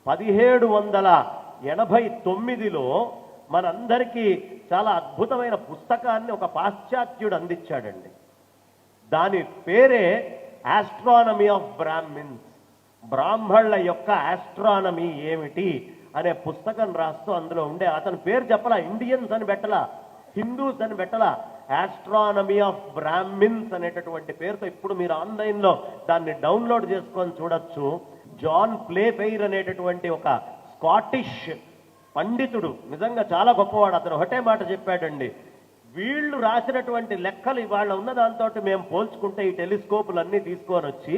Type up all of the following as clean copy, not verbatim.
1789లో మనందరికీ చాలా అద్భుతమైన పుస్తకాన్ని ఒక పాశ్చాత్యుడు అందించాడండి. దాని పేరే ఆస్ట్రానమీ ఆఫ్ బ్రాహ్మిన్స్, బ్రాహ్మణుల యొక్క ఆస్ట్రానమీ ఏమిటి అనే పుస్తకం రాస్తూ అందులో ఉండే అతని పేరు చెప్పలా, ఇండియన్స్ అని పెట్టలా, హిందూస్ అని పెట్టలా, ఆస్ట్రానమీ ఆఫ్ బ్రాహ్మిన్స్ అనేటటువంటి పేరుతో ఇప్పుడు మీరు ఆన్లైన్లో దాన్ని డౌన్లోడ్ చేసుకొని చూడొచ్చు. జాన్ ప్లేఫెయిర్ అనేటటువంటి ఒక స్కాటిష్ పండితుడు, నిజంగా చాలా గొప్పవాడు. అతను ఒకటే మాట చెప్పాడండి, వీళ్ళు రాసినటువంటి లెక్కలు ఇవాళ ఉన్న దాంతో మేము పోల్చుకుంటే ఈ టెలిస్కోపులన్నీ తీసుకొని వచ్చి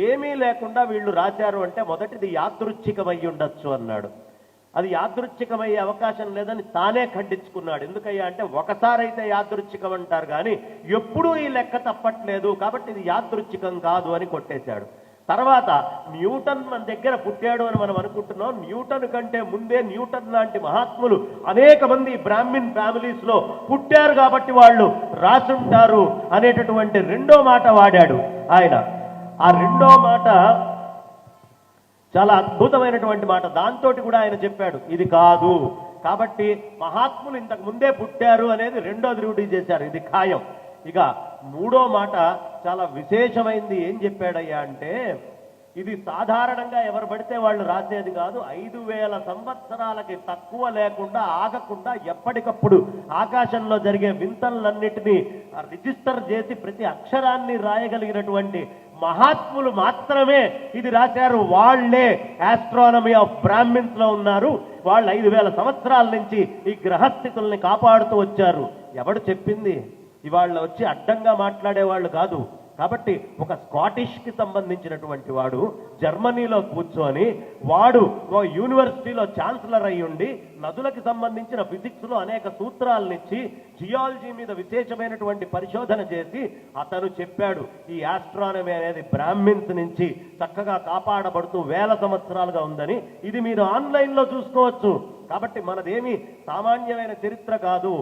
ఏమీ లేకుండా వీళ్ళు రాశారు అంటే మొదటిది యాదృచ్ఛికమై ఉండొచ్చు అన్నాడు. అది యాదృచ్ఛికమయ్యే అవకాశం లేదని తానే ఖండించుకున్నాడు. ఎందుకయ్యా అంటే ఒకసారి అయితే యాదృచ్ఛికం అంటారు కానీ ఎప్పుడూ ఈ లెక్క తప్పట్లేదు, కాబట్టి ఇది యాదృచ్ఛికం కాదు అని కొట్టేశాడు. తర్వాత న్యూటన్ మన దగ్గర పుట్టాడు అని మనం అనుకుంటున్నాం. న్యూటన్ కంటే ముందే న్యూటన్ లాంటి మహాత్ములు అనేక మంది బ్రాహ్మిన్ ఫ్యామిలీస్ లో పుట్టారు కాబట్టి వాళ్ళు రాసుంటారు అనేటటువంటి రెండో మాట వాడాడు ఆయన. ఆ రెండో మాట చాలా అద్భుతమైనటువంటి మాట. దాంతో కూడా ఆయన చెప్పాడు ఇది కాదు, కాబట్టి మహాత్ములు ఇంతకు ముందే పుట్టారు అనేది రెండోది రూఢి చేశారు, ఇది ఖాయం. ఇక మూడో మాట చాలా విశేషమైంది. ఏం చెప్పాడయ్యా అంటే ఇది సాధారణంగా ఎవరు పడితే వాళ్ళు రాసేది కాదు, 5000 సంవత్సరాలకి తక్కువ లేకుండా ఆగకుండా ఎప్పటికప్పుడు ఆకాశంలో జరిగే వింతలన్నిటినీ రిజిస్టర్ చేసి ప్రతి అక్షరాన్ని రాయగలిగినటువంటి మహాత్ములు మాత్రమే ఇది రాశారు. వాళ్లే ఆస్ట్రానమీ ఆఫ్ బ్రాహ్మిన్స్ లో ఉన్నారు. వాళ్ళు 5000 సంవత్సరాల నుంచి ఈ గ్రహస్థితుల్ని కాపాడుతూ వచ్చారు. ఎవడు చెప్పింది? ఇవాళ వచ్చి అడ్డంగా మాట్లాడేవాళ్ళు కాదు. కాబట్టి ఒక స్కాటిష్కి సంబంధించినటువంటి వాడు జర్మనీలో కూర్చొని వాడు ఒక యూనివర్సిటీలో ఛాన్సలర్ అయ్యుండి నదులకు సంబంధించిన ఫిజిక్స్లో అనేక సూత్రాలనిచ్చి జియాలజీ మీద విశేషమైనటువంటి పరిశోధన చేసి అతను చెప్పాడు ఈ ఆస్ట్రానమీ అనేది బ్రాహ్మిన్స్ నుంచి చక్కగా కాపాడబడుతూ 1000 సంవత్సరాలుగా ఉందని. ఇది మీరు ఆన్లైన్లో చూసుకోవచ్చు. కాబట్టి మనదేమి సామాన్యమైన చరిత్ర కాదు.